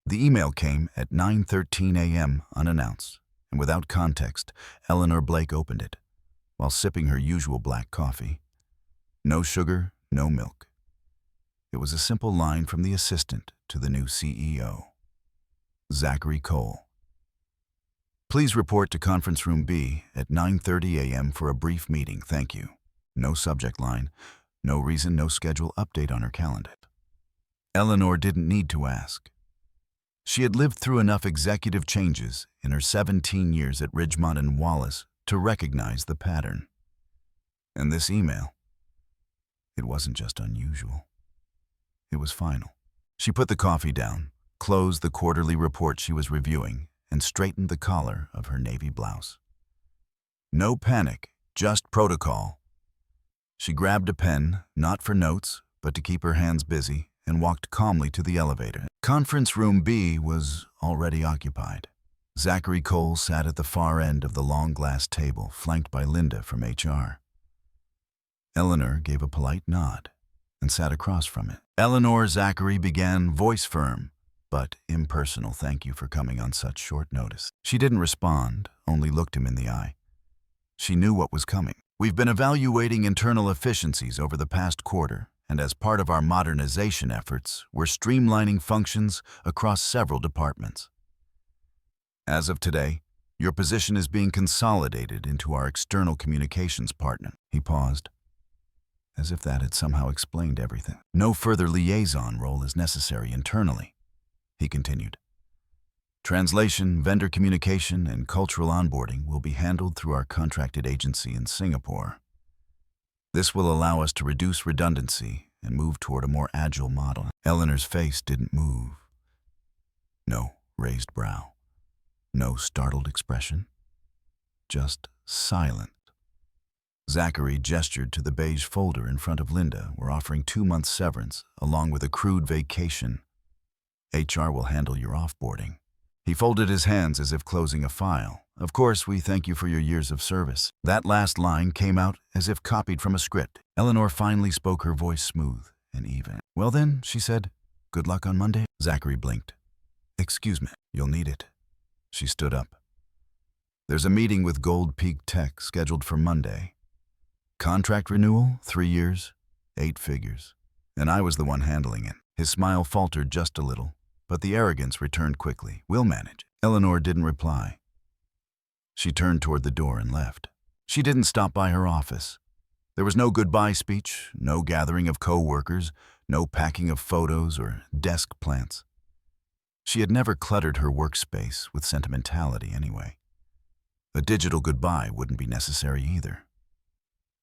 The email came at 9:13 a.m. unannounced, and without context, Eleanor Blake opened it, while sipping her usual black coffee. No sugar, no milk. It was a simple line from the assistant to the new CEO. Zachary Cole. Please report to Conference Room B at 9:30 a.m. for a brief meeting, thank you. No subject line, no reason, no schedule update on her calendar. Eleanor didn't need to ask. She had lived through enough executive changes in her 17 years at Ridgemont and Wallace to recognize the pattern. And this email, it wasn't just unusual. It was final. She put the coffee down, closed the quarterly report she was reviewing, and straightened the collar of her navy blouse. No panic, just protocol. She grabbed a pen, not for notes, but to keep her hands busy, and walked calmly to the elevator. Conference Room B was already occupied. Zachary Cole sat at the far end of the long glass table, flanked by Linda from HR. Eleanor gave a polite nod and sat across from it. Eleanor Zachary began, voice firm, but impersonal, thank you for coming on such short notice. She didn't respond, only looked him in the eye. She knew what was coming. We've been evaluating internal efficiencies over the past quarter, and as part of our modernization efforts, we're streamlining functions across several departments. As of today, your position is being consolidated into our external communications partner. He paused, as if that had somehow explained everything. No further liaison role is necessary internally, he continued. Translation, vendor communication, and cultural onboarding will be handled through our contracted agency in Singapore. This will allow us to reduce redundancy and move toward a more agile model. Eleanor's face didn't move. No raised brow. No startled expression. Just silent. Zachary gestured to the beige folder in front of Linda. We're offering 2 months severance, along with accrued vacation. HR will handle your offboarding. He folded his hands as if closing a file. Of course, we thank you for your years of service. That last line came out as if copied from a script. Eleanor finally spoke, her voice smooth and even. Well then, she said, good luck on Monday. Zachary blinked. Excuse me, you'll need it. She stood up. There's a meeting with Gold Peak Tech scheduled for Monday. Contract renewal, 3 years, 8 figures. And I was the one handling it. His smile faltered just a little, but the arrogance returned quickly. We'll manage. Eleanor didn't reply. She turned toward the door and left. She didn't stop by her office. There was no goodbye speech, no gathering of co-workers, no packing of photos or desk plants. She had never cluttered her workspace with sentimentality anyway. A digital goodbye wouldn't be necessary either.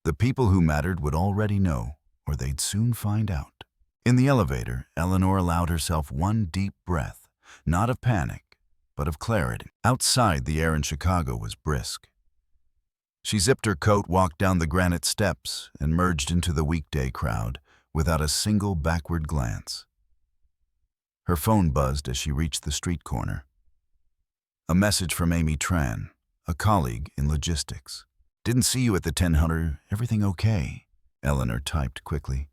The people who mattered would already know, or they'd soon find out. In the elevator, Eleanor allowed herself one deep breath, not of panic, but of clarity. Outside, the air in Chicago was brisk. She zipped her coat, walked down the granite steps, and merged into the weekday crowd without a single backward glance. Her phone buzzed as she reached the street corner. A message from Amy Tran, a colleague in logistics. Didn't see you at the 1000. Everything okay? Eleanor typed quickly.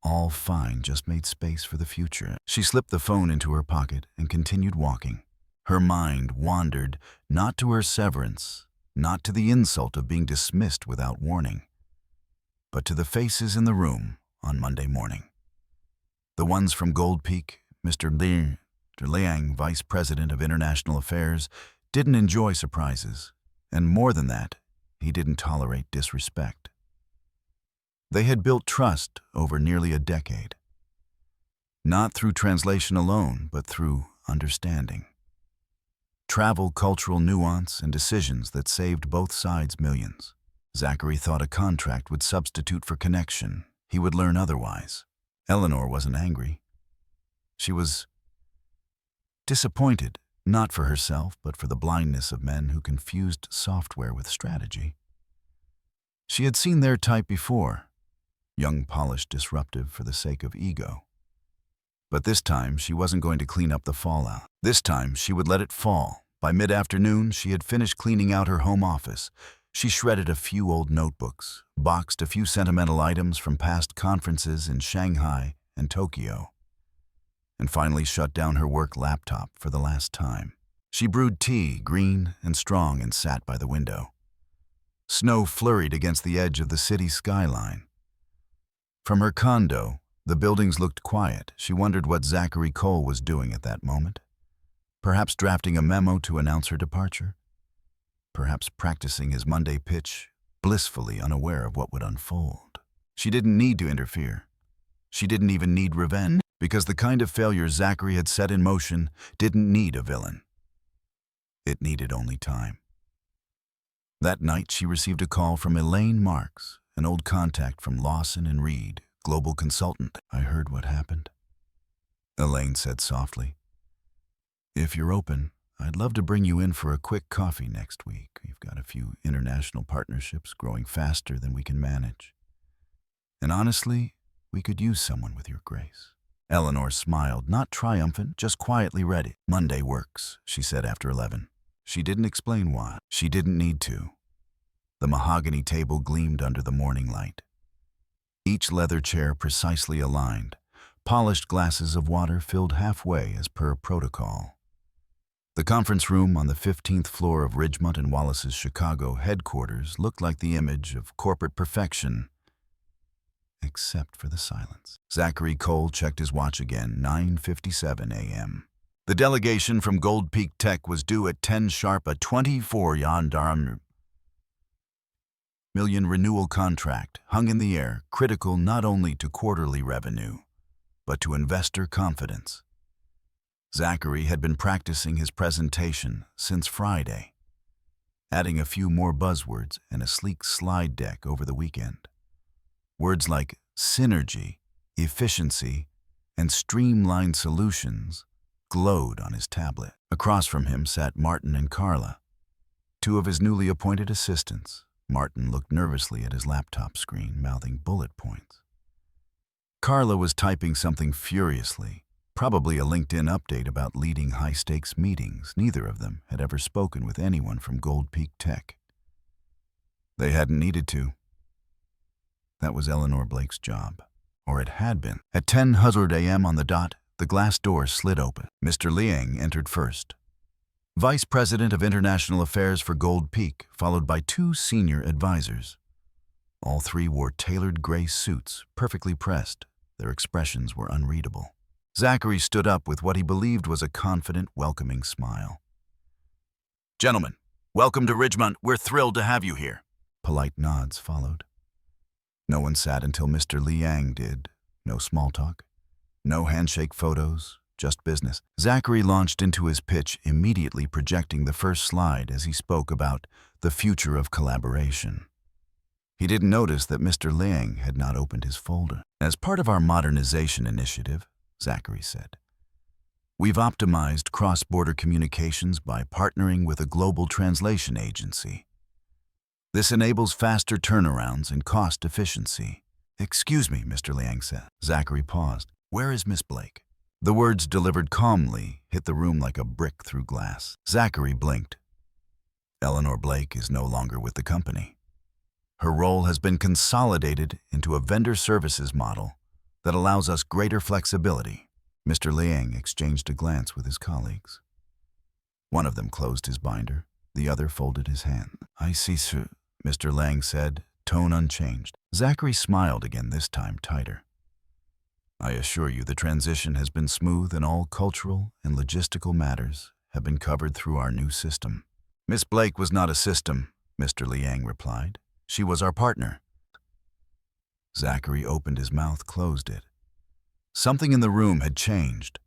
All fine, just made space for the future. She slipped the phone into her pocket and continued walking. Her mind wandered not to her severance, not to the insult of being dismissed without warning, but to the faces in the room on Monday morning. The ones from Gold Peak, Mr. Liang, Vice President of International Affairs, didn't enjoy surprises, and more than that, he didn't tolerate disrespect. They had built trust over nearly a decade, not through translation alone, but through understanding. Travel, cultural nuance, and decisions that saved both sides millions. Zachary thought a contract would substitute for connection. He would learn otherwise. Eleanor wasn't angry. She was disappointed, not for herself, but for the blindness of men who confused software with strategy. She had seen their type before, young, polished, disruptive for the sake of ego. But this time, she wasn't going to clean up the fallout. This time, she would let it fall. By mid-afternoon, she had finished cleaning out her home office. She shredded a few old notebooks, boxed a few sentimental items from past conferences in Shanghai and Tokyo. and finally shut down her work laptop for the last time. She brewed tea, green and strong, and sat by the window. Snow flurried against the edge of the city skyline. From her condo, the buildings looked quiet. She wondered what Zachary Cole was doing at that moment. Perhaps drafting a memo to announce her departure. Perhaps practicing his Monday pitch, blissfully unaware of what would unfold. She didn't need to interfere. She didn't even need revenge, because the kind of failure Zachary had set in motion didn't need a villain. It needed only time. That night, she received a call from Elaine Marks, an old contact from Lawson and Reed, global consultant. "I heard what happened," Elaine said softly. "If you're open, I'd love to bring you in for a quick coffee next week. We've got a few international partnerships growing faster than we can manage. And honestly, we could use someone with your grace." Eleanor smiled, not triumphant, just quietly ready. "Monday works," she said after 11. She didn't explain why. She didn't need to. The mahogany table gleamed under the morning light. Each leather chair precisely aligned. Polished glasses of water filled halfway as per protocol. The conference room on the 15th floor of Ridgemont and Wallace's Chicago headquarters looked like the image of corporate perfection, except for the silence. Zachary Cole checked his watch again, 9:57 a.m. The delegation from Gold Peak Tech was due at 10 sharp. A $24 million renewal contract hung in the air, critical not only to quarterly revenue, but to investor confidence. Zachary had been practicing his presentation since Friday, adding a few more buzzwords and a sleek slide deck over the weekend. Words like synergy, efficiency, and streamlined solutions glowed on his tablet. Across from him sat Martin and Carla, two of his newly appointed assistants. Martin looked nervously at his laptop screen, mouthing bullet points. Carla was typing something furiously, probably a LinkedIn update about leading high-stakes meetings. Neither of them had ever spoken with anyone from Gold Peak Tech. They hadn't needed to. That was Eleanor Blake's job, or it had been. At 10:00 a.m. on the dot, the glass door slid open. Mr. Liang entered first. Vice President of International Affairs for Gold Peak, followed by two senior advisors. All three wore tailored gray suits, perfectly pressed. Their expressions were unreadable. Zachary stood up with what he believed was a confident, welcoming smile. "Gentlemen, welcome to Ridgemont. We're thrilled to have you here." Polite nods followed. No one sat until Mr. Liang did. No small talk. No handshake photos, just business. Zachary launched into his pitch, immediately projecting the first slide as he spoke about the future of collaboration. He didn't notice that Mr. Liang had not opened his folder. "As part of our modernization initiative," Zachary said, "we've optimized cross-border communications by partnering with a global translation agency. This enables faster turnarounds and cost efficiency." "Excuse me," Mr. Liang said. Zachary paused. "Where is Miss Blake?" The words, delivered calmly, hit the room like a brick through glass. Zachary blinked. "Eleanor Blake is no longer with the company. Her role has been consolidated into a vendor services model that allows us greater flexibility." Mr. Liang exchanged a glance with his colleagues. One of them closed his binder. The other folded his hand. "I see, sir," Mr. Liang said, tone unchanged. Zachary smiled again, this time tighter. "I assure you the transition has been smooth and all cultural and logistical matters have been covered through our new system." "Miss Blake was not a system," Mr. Liang replied. "She was our partner." Zachary opened his mouth, closed it. Something in the room had changed.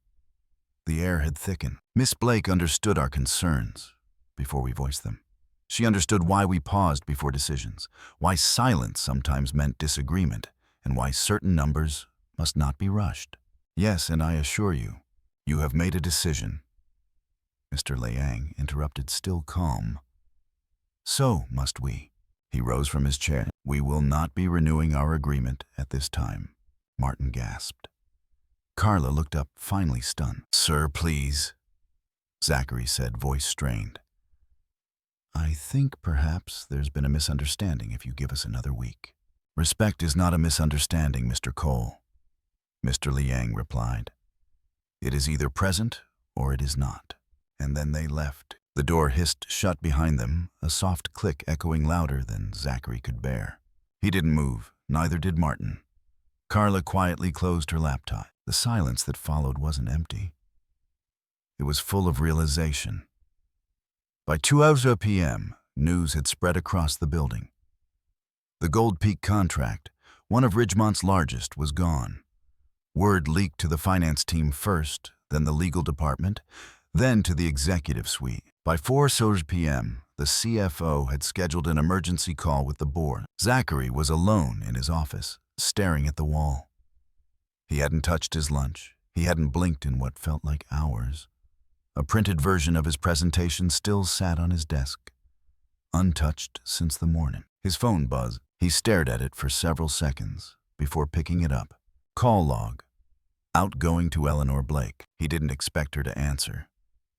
The air had thickened. Miss Blake understood our concerns before we voiced them. She understood why we paused before decisions, why silence sometimes meant disagreement, and why certain numbers must not be rushed. "Yes, and I assure you, you have made a decision." Mr. Liang interrupted, still calm. "So must we." He rose from his chair. "We will not be renewing our agreement at this time," Martin gasped. Carla looked up, finally stunned. "Sir, please," Zachary said, voice strained. "I think perhaps there's been a misunderstanding if you give us another week." "Respect is not a misunderstanding, Mr. Cole," Mr. Liang replied. It is either present or it is not. And then they left. The door hissed shut behind them, a soft click echoing louder than Zachary could bear. He didn't move, neither did Martin. Carla quietly closed her laptop. The silence that followed wasn't empty. It was full of realization. By 2 p.m., news had spread across the building. The Gold Peak contract, one of Ridgemont's largest, was gone. Word leaked to the finance team first, then the legal department, then to the executive suite. By 4 p.m., the CFO had scheduled an emergency call with the board. Zachary was alone in his office, staring at the wall. He hadn't touched his lunch. He hadn't blinked in what felt like hours. A printed version of his presentation still sat on his desk, untouched since the morning. His phone buzzed. He stared at it for several seconds before picking it up. Call log. Outgoing to Eleanor Blake. He didn't expect her to answer,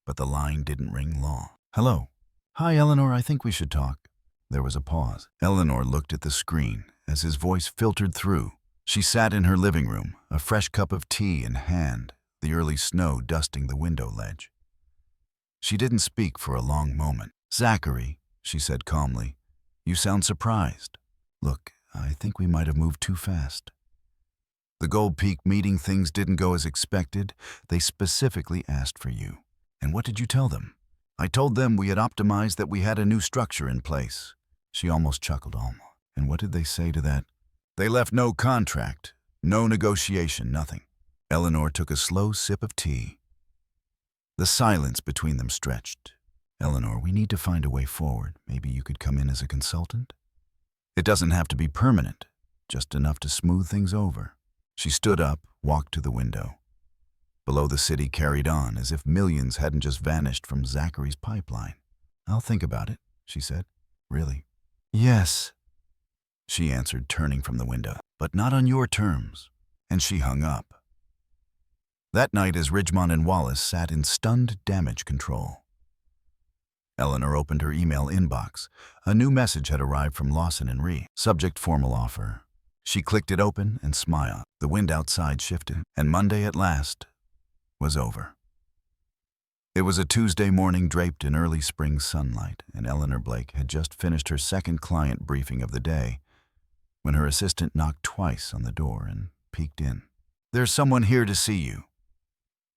but the line didn't ring long. Hello. Hi, Eleanor, I think we should talk. There was a pause. Eleanor looked at the screen as his voice filtered through. She sat in her living room, a fresh cup of tea in hand, the early snow dusting the window ledge. She didn't speak for a long moment. Zachary, she said calmly, you sound surprised. Look, I think we might have moved too fast. The Gold Peak meeting, things didn't go as expected. They specifically asked for you. And what did you tell them? I told them we had optimized, that we had a new structure in place. She almost chuckled. And what did they say to that? They left no contract, no negotiation, nothing. Eleanor took a slow sip of tea. The silence between them stretched. Eleanor, we need to find a way forward. Maybe you could come in as a consultant? It doesn't have to be permanent, just enough to smooth things over. She stood up, walked to the window. Below, the city carried on as if millions hadn't just vanished from Zachary's pipeline. I'll think about it, she said. Really? Yes, she answered, turning from the window. But not on your terms. And she hung up. That night, as Ridgemont and Wallace sat in stunned damage control, Eleanor opened her email inbox. A new message had arrived from Lawson and Ree. Subject: formal offer. She clicked it open and smiled. The wind outside shifted, and Monday at last was over. It was a Tuesday morning draped in early spring sunlight, and Eleanor Blake had just finished her second client briefing of the day when her assistant knocked twice on the door and peeked in. There's someone here to see you.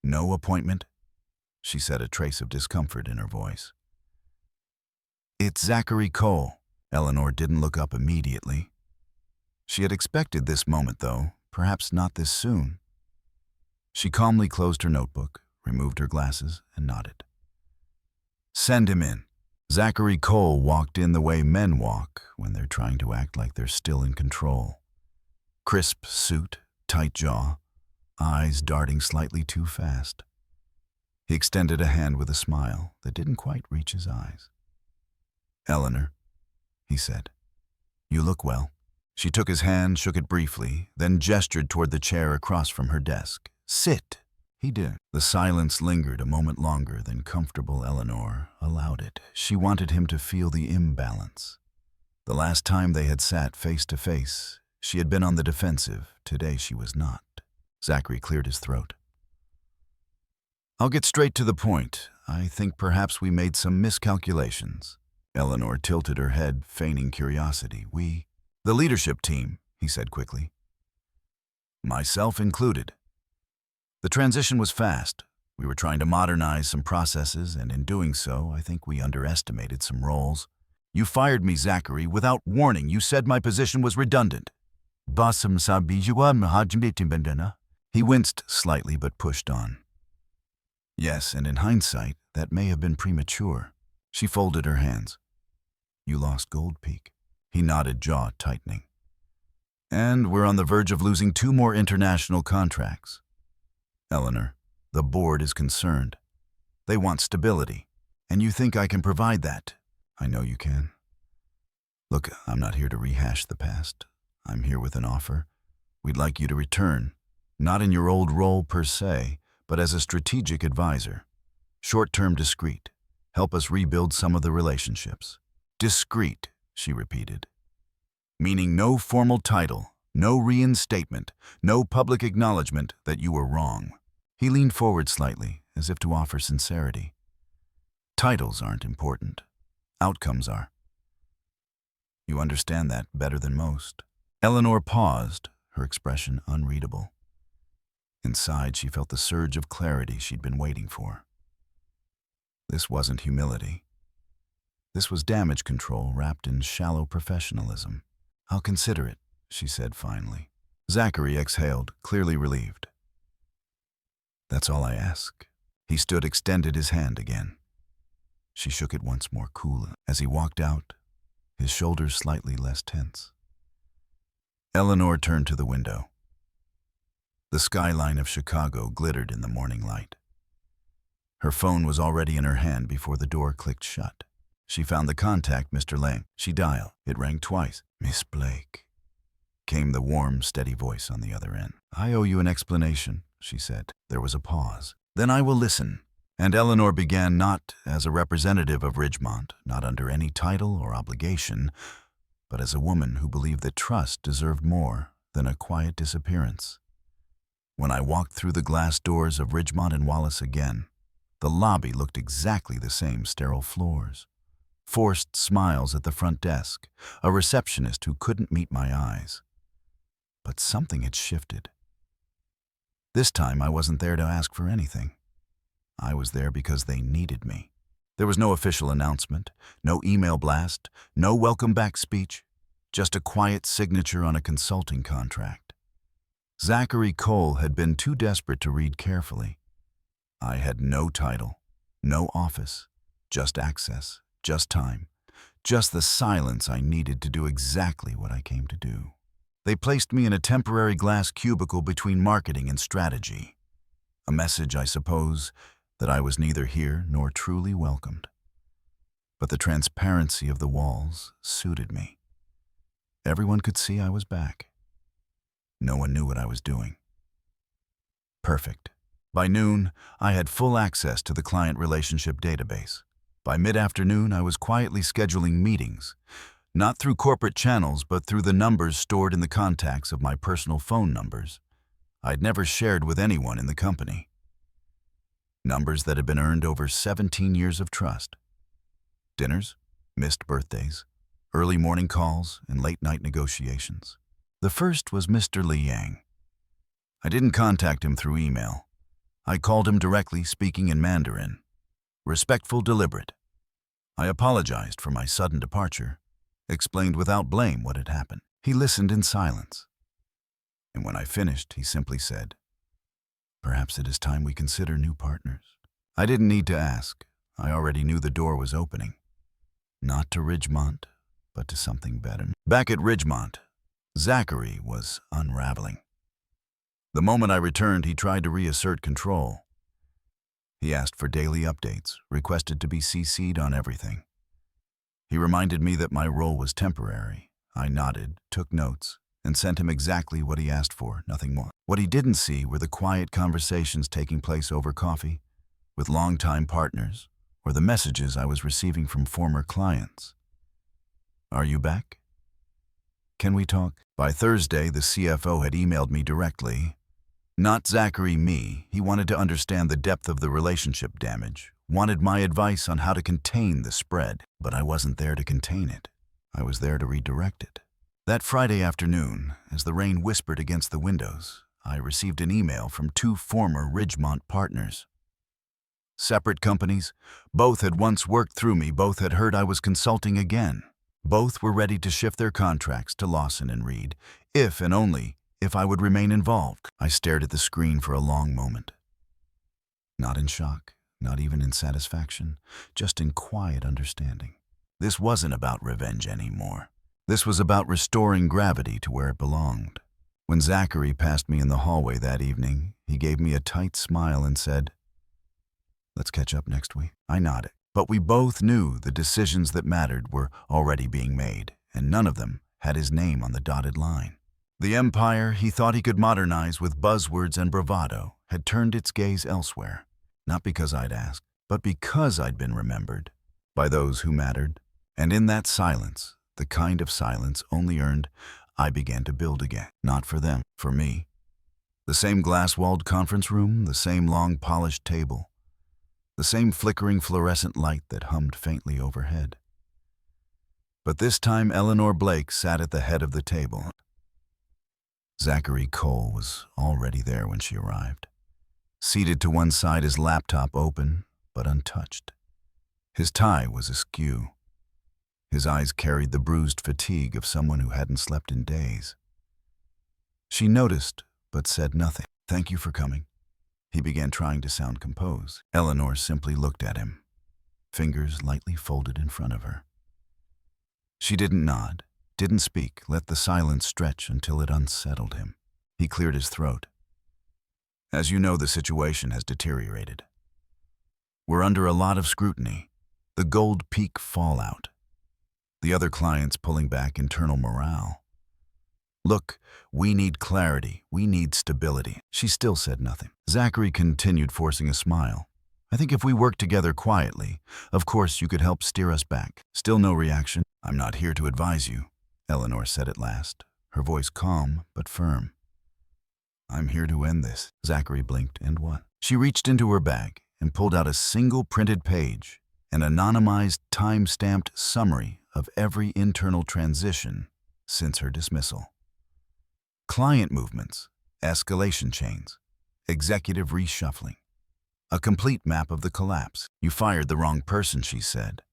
No appointment? She said, a trace of discomfort in her voice. It's Zachary Cole. Eleanor didn't look up immediately. She had expected this moment, though, perhaps not this soon. She calmly closed her notebook, removed her glasses, and nodded. Send him in. Zachary Cole walked in the way men walk when they're trying to act like they're still in control. Crisp suit, tight jaw, eyes darting slightly too fast. He extended a hand with a smile that didn't quite reach his eyes. Eleanor, he said, you look well. She took his hand, shook it briefly, then gestured toward the chair across from her desk. Sit. He did. The silence lingered a moment longer than comfortable Eleanor allowed it. She wanted him to feel the imbalance. The last time they had sat face to face, she had been on the defensive. Today she was not. Zachary cleared his throat. I'll get straight to the point. I think perhaps we made some miscalculations. Eleanor tilted her head, feigning curiosity. The leadership team, he said quickly. Myself included. The transition was fast. We were trying to modernize some processes, and in doing so, I think we underestimated some roles. You fired me, Zachary, without warning. You said my position was redundant. He winced slightly but pushed on. Yes, and in hindsight, that may have been premature. She folded her hands. You lost Gold Peak. He nodded, jaw tightening. And we're on the verge of losing 2 more international contracts. Eleanor, the board is concerned. They want stability, and you think I can provide that. I know you can. Look, I'm not here to rehash the past. I'm here with an offer. We'd like you to return, not in your old role per se, but as a strategic advisor. Short-term, discreet. Help us rebuild some of the relationships. Discreet, she repeated. Meaning no formal title, no reinstatement, no public acknowledgement that you were wrong. He leaned forward slightly, as if to offer sincerity. Titles aren't important. Outcomes are. You understand that better than most. Eleanor paused, her expression unreadable. Inside, she felt the surge of clarity she'd been waiting for. This wasn't humility. This was damage control wrapped in shallow professionalism. "I'll consider it," she said finally. Zachary exhaled, clearly relieved. "That's all I ask." He extended his hand again. She shook it once more coolly. As he walked out, his shoulders slightly less tense. Eleanor turned to the window. The skyline of Chicago glittered in the morning light. Her phone was already in her hand before the door clicked shut. She found the contact, Mr. Lang. She dialed. It rang twice. "Miss Blake," came the warm, steady voice on the other end. "I owe you an explanation," she said. There was a pause. "Then I will listen." And Eleanor began not as a representative of Ridgemont, not under any title or obligation, but as a woman who believed that trust deserved more than a quiet disappearance. When I walked through the glass doors of Ridgemont and Wallace again, the lobby looked exactly the same: sterile floors, forced smiles at the front desk, a receptionist who couldn't meet my eyes. But something had shifted. This time I wasn't there to ask for anything. I was there because they needed me. There was no official announcement, no email blast, no welcome back speech, just a quiet signature on a consulting contract. Zachary Cole had been too desperate to read carefully. I had no title, no office, just access, just time, just the silence I needed to do exactly what I came to do. They placed me in a temporary glass cubicle between marketing and strategy. A message, I suppose, that I was neither here nor truly welcomed. But the transparency of the walls suited me. Everyone could see I was back. No one knew what I was doing. Perfect. By noon, I had full access to the client relationship database. By mid-afternoon, I was quietly scheduling meetings, not through corporate channels, but through the numbers stored in the contacts of my personal phone numbers I'd never shared with anyone in the company. Numbers that had been earned over 17 years of trust. Dinners, missed birthdays, early morning calls, and late-night negotiations. The first was Mr. Liang. I didn't contact him through email. I called him directly, speaking in Mandarin. Respectful, deliberate. I apologized for my sudden departure, explained without blame what had happened. He listened in silence. And when I finished, he simply said, "Perhaps it is time we consider new partners." I didn't need to ask. I already knew the door was opening. Not to Ridgemont, but to something better. Back at Ridgemont, Zachary was unraveling. The moment I returned, he tried to reassert control. He asked for daily updates, requested to be CC'd on everything. He reminded me that my role was temporary. I nodded, took notes, and sent him exactly what he asked for, nothing more. What he didn't see were the quiet conversations taking place over coffee, with longtime partners, or the messages I was receiving from former clients. "Are you back? Can we talk?" By Thursday, the CFO had emailed me directly. Not Zachary, me. He wanted to understand the depth of the relationship damage, wanted my advice on how to contain the spread, but I wasn't there to contain it. I was there to redirect it. That Friday afternoon, as the rain whispered against the windows, I received an email from two former Ridgemont partners. Separate companies, both had once worked through me, both had heard I was consulting again. Both were ready to shift their contracts to Lawson and Reed, if and only if I would remain involved. I stared at the screen for a long moment. Not in shock, not even in satisfaction, just in quiet understanding. This wasn't about revenge anymore. This was about restoring gravity to where it belonged. When Zachary passed me in the hallway that evening, he gave me a tight smile and said, "Let's catch up next week." I nodded. But we both knew the decisions that mattered were already being made, and none of them had his name on the dotted line. The empire he thought he could modernize with buzzwords and bravado had turned its gaze elsewhere, not because I'd asked, but because I'd been remembered by those who mattered. And in that silence, the kind of silence only earned, I began to build again. Not for them, for me. The same glass-walled conference room, the same long polished table, the same flickering fluorescent light that hummed faintly overhead. But this time Eleanor Blake sat at the head of the table. Zachary Cole was already there when she arrived, seated to one side, his laptop open but untouched. His tie was askew. His eyes carried the bruised fatigue of someone who hadn't slept in days. She noticed, but said nothing. "Thank you for coming." He began, trying to sound composed. Eleanor simply looked at him, fingers lightly folded in front of her. She didn't nod, didn't speak, let the silence stretch until it unsettled him. He cleared his throat. "As you know, the situation has deteriorated. We're under a lot of scrutiny. The Gold Peak fallout. The other clients pulling back, internal morale. Look, we need clarity. We need stability." She still said nothing. Zachary continued, forcing a smile. "I think if we work together quietly, of course you could help steer us back." Still no reaction. "I'm not here to advise you," Eleanor said at last, her voice calm but firm. "I'm here to end this." Zachary blinked. "And what?" She reached into her bag and pulled out a single printed page, an anonymized, time-stamped summary of every internal transition since her dismissal. Client movements, escalation chains, executive reshuffling. A complete map of the collapse. "You fired the wrong person," she said.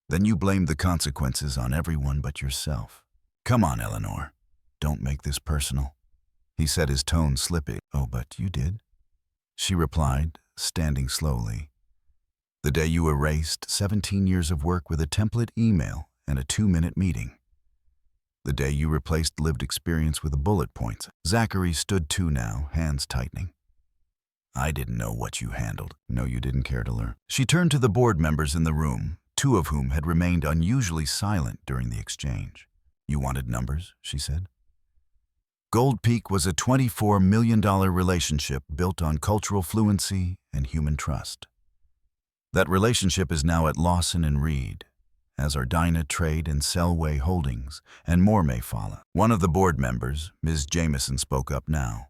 "Then you blamed the consequences on everyone but yourself." "Come on, Eleanor. Don't make this personal." He said, his tone slipping. "Oh, but you did," she replied, standing slowly. "The day you erased 17 years of work with a template email and a 2-minute meeting. The day you replaced lived experience with a bullet point." Zachary stood too now, hands tightening. "I didn't know what you handled." "No, you didn't care to learn." She turned to the board members in the room, 2 of whom had remained unusually silent during the exchange. "You wanted numbers," she said. Gold Peak was a $24 million relationship built on cultural fluency and human trust. That relationship is now at Lawson and Reed, as are Dyna Trade and Selway Holdings, and more may follow. One of the board members, Ms. Jameson, spoke up now.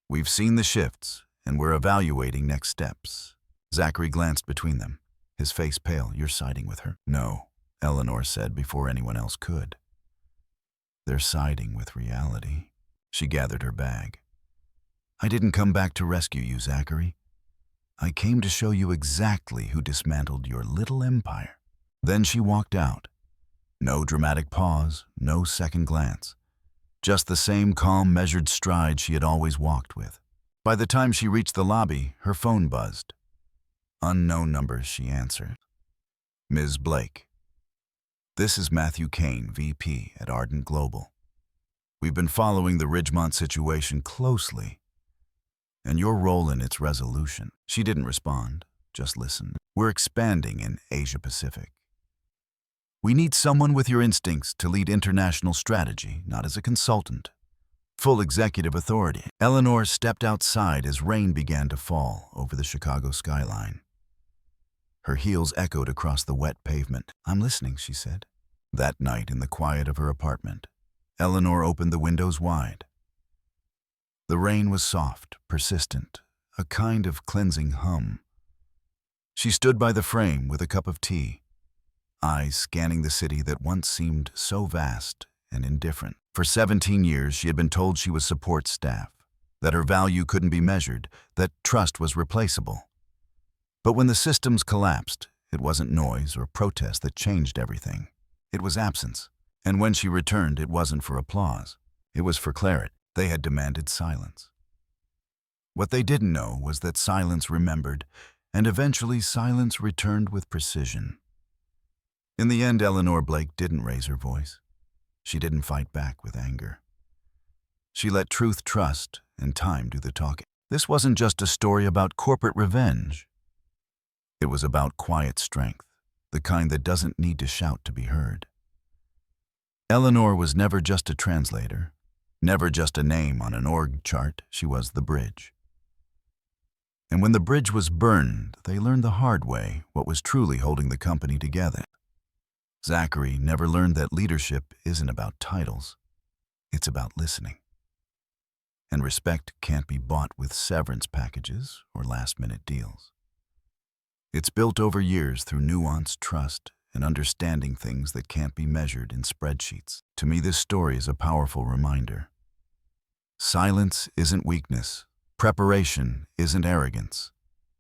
"We've seen the shifts, and we're evaluating next steps." Zachary glanced between them, his face pale. "You're siding with her?" "No," Eleanor said before anyone else could. "They're siding with reality." She gathered her bag. "I didn't come back to rescue you, Zachary. I came to show you exactly who dismantled your little empire." Then she walked out. No dramatic pause, no second glance. Just the same calm, measured stride she had always walked with. By the time she reached the lobby, her phone buzzed. "Unknown number," she answered. "Ms. Blake. This is Matthew Kane, VP at Ardent Global. We've been following the Ridgemont situation closely, and your role in its resolution." She didn't respond, just listened. "We're expanding in Asia Pacific. We need someone with your instincts to lead international strategy, not as a consultant. Full executive authority." Eleanor stepped outside as rain began to fall over the Chicago skyline. Her heels echoed across the wet pavement. "I'm listening," she said. That night, in the quiet of her apartment, Eleanor opened the windows wide. The rain was soft, persistent, a kind of cleansing hum. She stood by the frame with a cup of tea, eyes scanning the city that once seemed so vast and indifferent. For 17 years, she had been told she was support staff, that her value couldn't be measured, that trust was replaceable. But when the systems collapsed, it wasn't noise or protest that changed everything. It was absence. And when she returned, it wasn't for applause. It was for clarity. They had demanded silence. What they didn't know was that silence remembered, and eventually silence returned with precision. In the end, Eleanor Blake didn't raise her voice. She didn't fight back with anger. She let truth, trust, and time do the talking. This wasn't just a story about corporate revenge. It was about quiet strength, the kind that doesn't need to shout to be heard. Eleanor was never just a translator, never just a name on an org chart. She was the bridge. And when the bridge was burned, they learned the hard way what was truly holding the company together. Zachary never learned that leadership isn't about titles. It's about listening. And respect can't be bought with severance packages or last-minute deals. It's built over years through nuance, trust, and understanding things that can't be measured in spreadsheets. To me, this story is a powerful reminder. Silence isn't weakness, preparation isn't arrogance,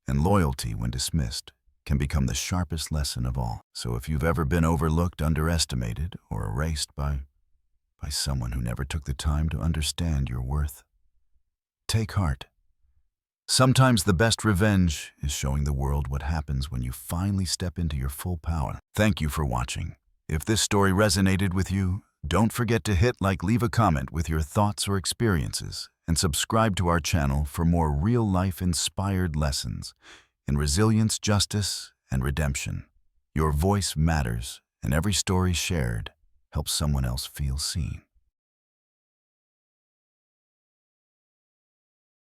and loyalty, when dismissed, can become the sharpest lesson of all. So if you've ever been overlooked, underestimated, or erased by someone who never took the time to understand your worth, take heart. Sometimes the best revenge is showing the world what happens when you finally step into your full power. Thank you for watching. If this story resonated with you, don't forget to hit like, leave a comment with your thoughts or experiences, and subscribe to our channel for more real-life inspired lessons in resilience, justice, and redemption. Your voice matters, and every story shared helps someone else feel seen.